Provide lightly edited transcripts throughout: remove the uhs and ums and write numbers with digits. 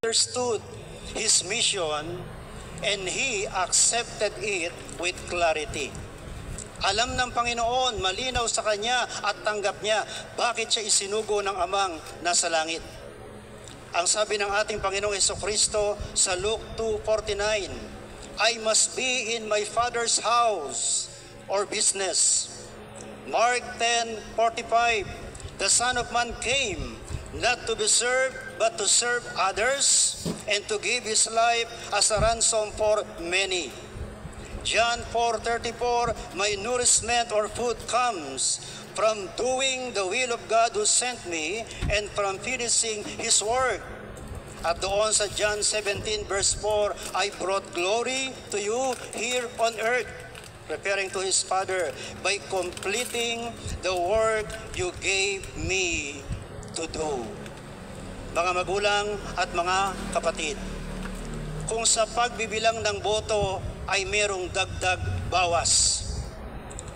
understood his mission and he accepted it with clarity. Alam ng Panginoon, malinaw sa kanya at tanggap niya bakit siya isinugo ng Amang nasa langit. Ang sabi ng ating Panginoong Jesucristo sa Luke 2:49, I must be in my Father's house or business. Mark 10:45, the Son of Man came not to be served but to serve others and to give his life as a ransom for many. John 4:34, my nourishment or food comes from doing the will of God who sent me and from finishing His work. At doon sa John 17 verse 4, I brought glory to you here on earth, referring to His Father, by completing the work you gave me to do. Mga magulang at mga kapatid, kung sa pagbibilang ng boto ay merong dagdag bawas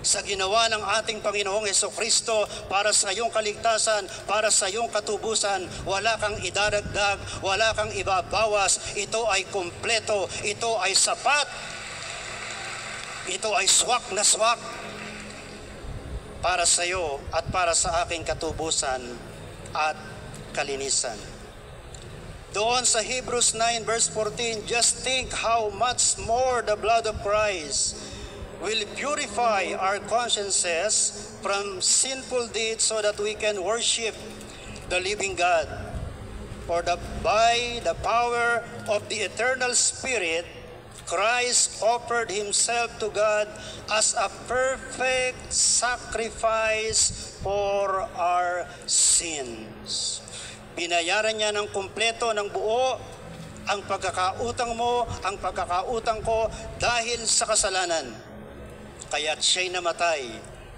sa ginawa ng ating Panginoong Jesucristo para sa iyong kaligtasan, para sa iyong katubusan, wala kang idadagdag, wala kang ibabawas. Ito ay kumpleto, ito ay sapat, ito ay swak na swak para sa iyo at para sa aking katubusan at kalinisan. Doon sa Hebrews 9 verse 14, just think how much more the blood of Christ will purify our consciences from sinful deeds so that we can worship the living God. For by the power of the eternal Spirit, Christ offered Himself to God as a perfect sacrifice for our sins. Binayaran niya ng kumpleto, ng buo, ang pagkakautang mo, ang pagkakautang ko dahil sa kasalanan. Kaya't siya'y namatay,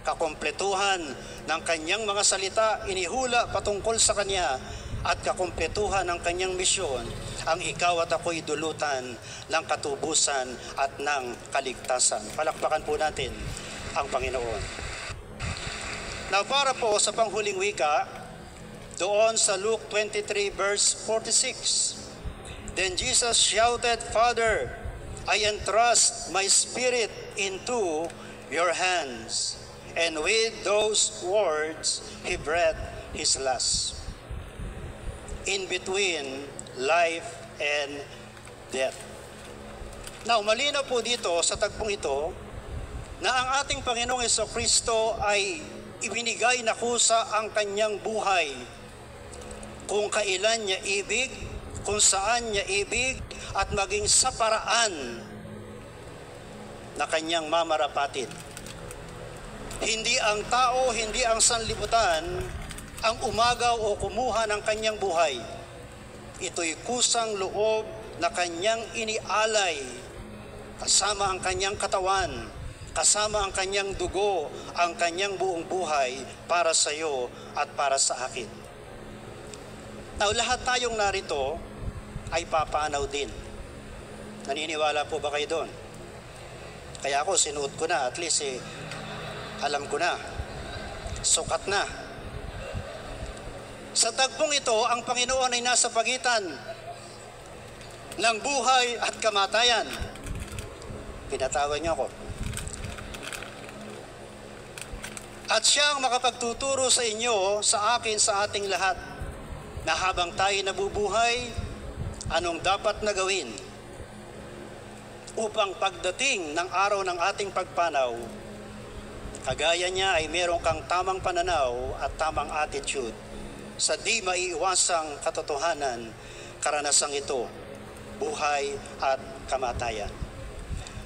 kakumpletuhan ng kanyang mga salita, inihula patungkol sa kanya, at kakumpletuhan ng kanyang misyon, ang ikaw at ako'y dulutan ng katubusan at ng kaligtasan. Palakpakan po natin ang Panginoon. Now para po sa panghuling wika, doon sa Luke 23 verse 46, then Jesus shouted, Father, I entrust my spirit into your hands. And with those words, He breathed His last. In between life and death. Now, malinaw po dito sa tagpong ito na ang ating Panginoong Jesucristo ay ibinigay na kusa ang kanyang buhay kung kailan niya ibig, kung saan niya ibig, at maging sa paraan na kanyang mamarapatin. Hindi ang tao, hindi ang sanlibutan ang umagaw o kumuha ng kanyang buhay. Ito'y kusang loob na kanyang inialay, kasama ang kanyang katawan, kasama ang kanyang dugo, ang kanyang buong buhay para sa iyo at para sa akin. Now, lahat tayong narito ay papanaw din. Naniniwala po ba kayo doon? Kaya ako, sinuot ko na, at least alam ko na, sukat na. Sa tagpong ito, ang Panginoon ay nasa pagitan ng buhay at kamatayan. Pinatawan niyo ako. At siya ang makapagtuturo sa inyo, sa akin, sa ating lahat, na habang tayo nabubuhay, anong dapat na gawin upang pagdating ng araw ng ating pagpanaw, kagaya niya ay meron kang tamang pananaw at tamang attitude sa di maiiwasang katotohanan, karanasang ito, buhay at kamatayan.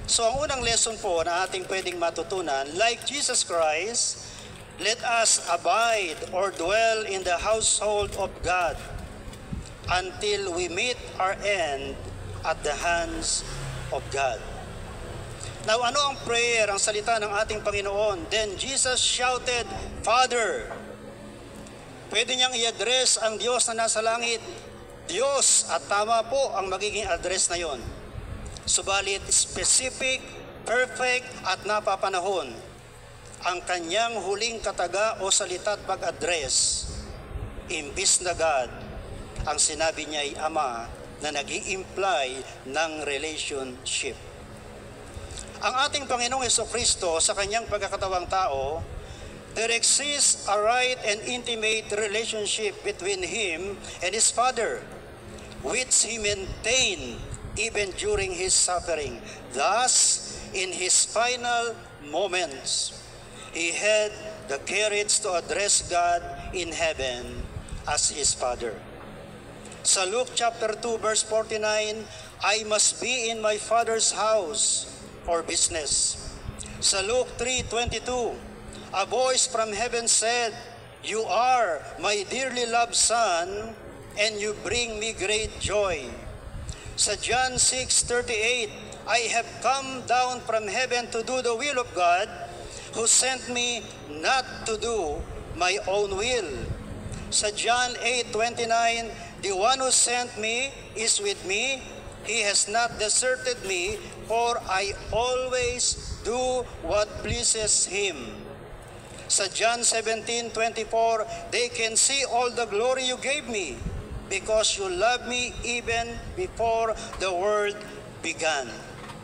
So ang unang lesson po na ating pwedeng matutunan, like Jesus Christ, let us abide or dwell in the household of God until we meet our end at the hands of God. Now, ano ang prayer, ang salita ng ating Panginoon? Then Jesus shouted, Father. Pwede niyang i-address ang Diyos na nasa langit, Diyos, at tama po ang magiging address na yon. Subalit specific, perfect at napapanahon ang kanyang huling kataga o salita at pag-address, imbis na God, ang sinabi niya ay Ama na nag-i-imply ng relationship. Ang ating Panginoong Jesucristo sa kanyang pagkakatawang tao, there exists a right and intimate relationship between Him and His Father, which He maintained even during His suffering. Thus, in His final moments, He had the courage to address God in heaven as His Father. Sa Luke chapter 2 verse 49, I must be in my Father's house or business. Sa Luke 3:22, a voice from heaven said, "You are my dearly loved Son, and you bring me great joy." Sa John 6:38, I have come down from heaven to do the will of God, who sent me not to do my own will. Sa John 8:29, the one who sent me is with me. He has not deserted me, for I always do what pleases Him. Sa John 17:24, they can see all the glory you gave me, because you loved me even before the world began.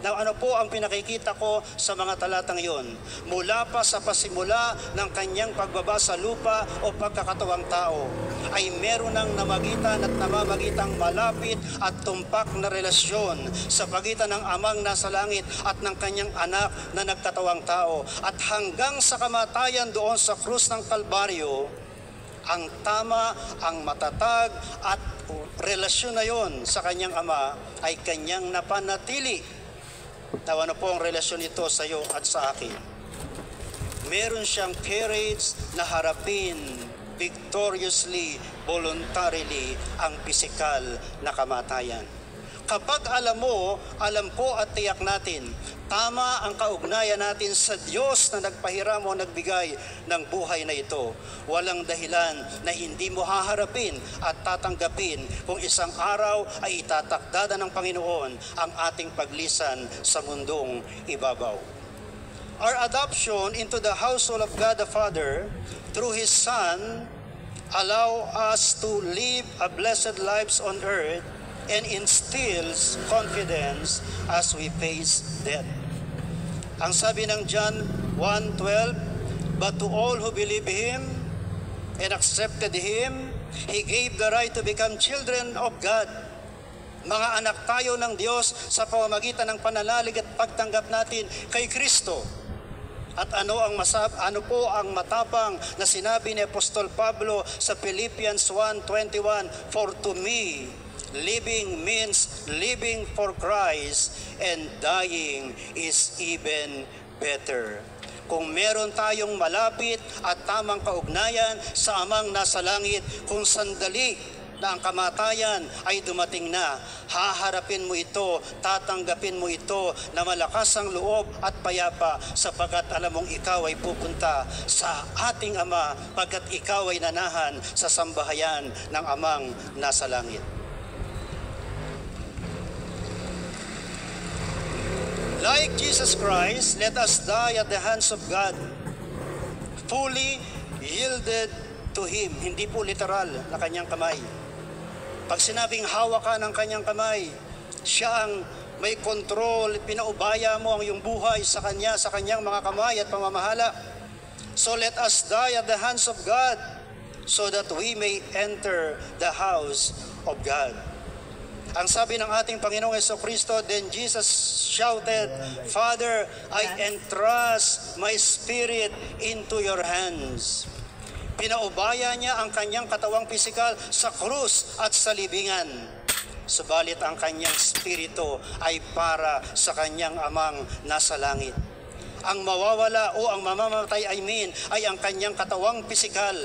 Now, ano po ang pinakikita ko sa mga talatang yon? Mula pa sa pasimula ng kanyang pagbaba sa lupa o pagkakatawang tao, ay meron ng namagitan at namamagitang malapit at tumpak na relasyon sa pagitan ng amang nasa langit at ng kanyang anak na nagkatawang tao. At hanggang sa kamatayan doon sa krus ng Kalbaryo, ang tama, ang matatag at relasyon na yon sa kanyang ama ay kanyang napanatili. Now, ano po ang relasyon nito sa iyo at sa akin? Meron siyang courage na harapin victoriously, voluntarily ang pisikal na kamatayan. Kapag alam mo, alam ko at tiyak natin, tama ang kaugnayan natin sa Diyos na nagpahiram o nagbigay ng buhay na ito. Walang dahilan na hindi mo haharapin at tatanggapin kung isang araw ay itatakdada ng Panginoon ang ating paglisan sa mundong ibabaw. Our adoption into the household of God the Father through His Son allow us to live a blessed lives on earth and instills confidence as we face death. Ang sabi ng John 1:12, but to all who believe Him and accepted Him, He gave the right to become children of God. Mga anak tayo ng Diyos sa pamamagitan ng pananalig at pagtanggap natin kay Kristo. At ano po ang matapang na sinabi ni Apostol Pablo sa Philippians 1:21, for to me, living means living for Christ, and dying is even better. Kung meron tayong malapit at tamang kaugnayan sa amang nasa langit, kung sandali na ang kamatayan ay dumating na, haharapin mo ito, tatanggapin mo ito na malakas ang loob at payapa, sapagkat alam mong ikaw ay pupunta sa ating Ama, pagkat ikaw ay nanahan sa sambahayan ng amang nasa langit. Like Jesus Christ, let us die at the hands of God, fully yielded to Him. Hindi po literal na kanyang kamay. Pag sinabing hawak ka ng kanyang kamay, siya ang may control, pinaubaya mo ang iyong buhay sa kanya, sa kanyang mga kamay at pamamahala. So let us die at the hands of God, so that we may enter the house of God. Ang sabi ng ating Panginoong Jesucristo, then Jesus shouted, Father, I entrust my spirit into your hands. Pinaubaya niya ang kanyang katawang pisikal sa krus at sa libingan. Subalit ang kanyang spirito ay para sa kanyang amang nasa langit. Ang mawawala o ang mamamatay ay ang kanyang katawang pisikal.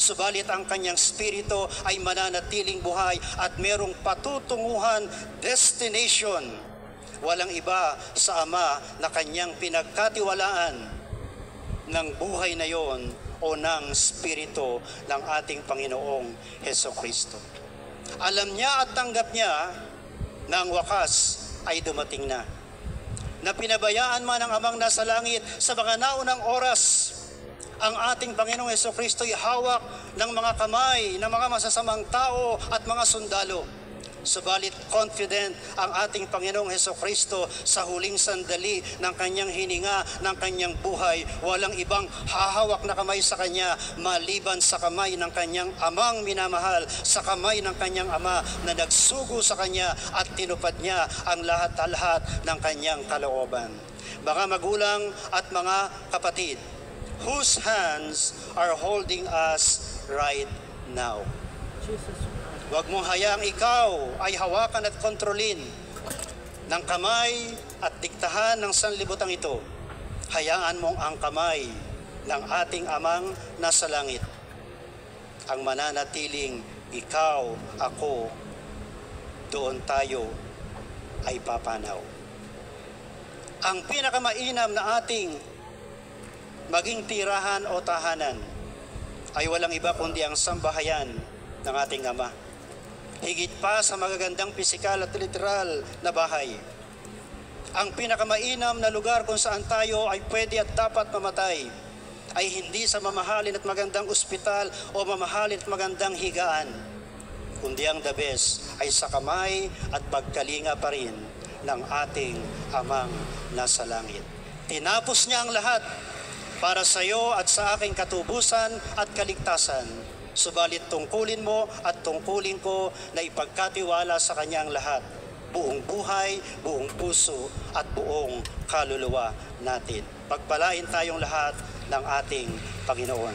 Subalit ang kanyang spirito ay mananatiling buhay at merong patutunguhan destination. Walang iba sa Ama na kanyang pinagkatiwalaan ng buhay na yon o ng spirito ng ating Panginoong Hesukristo. Alam niya at tanggap niya na ang wakas ay dumating na. Na pinabayaan man ng Amang nasa langit sa mga naunang oras, ang ating Panginoong Hesukristo ay hawak ng mga kamay ng mga masasamang tao at mga sundalo. Subalit confident ang ating Panginoong Hesukristo sa huling sandali ng kanyang hininga, ng kanyang buhay. Walang ibang hahawak na kamay sa kanya maliban sa kamay ng kanyang amang minamahal, sa kamay ng kanyang ama na nagsugo sa kanya at tinupad niya ang lahat-lahat ng kanyang kalooban. Mga magulang at mga kapatid, whose hands are holding us right now? Huwag mong hayaang ikaw ay hawakan at kontrolin ng kamay at diktahan ng sanlibutan ito. Hayaan mong ang kamay ng ating amang nasa langit ang mananatiling ikaw, ako, doon tayo ay papanaw. Ang pinakamainam na ating maging tirahan o tahanan ay walang iba kundi ang sambahayan ng ating Ama. Higit pa sa magagandang pisikal at literal na bahay. Ang pinakamainam na lugar kung saan tayo ay pwede at dapat mamatay ay hindi sa mamahalin at magandang ospital o mamahalin at magandang higaan, kundi ang the best ay sa kamay at pagkalinga pa rin ng ating Amang nasa langit. Tinapos niya ang lahat para sa iyo at sa aking katubusan at kaligtasan. Subalit tungkulin mo at tungkulin ko na ipagkatiwala sa kanya ang lahat, buong buhay, buong puso at buong kaluluwa natin. Pagpalain tayong lahat ng ating Panginoon.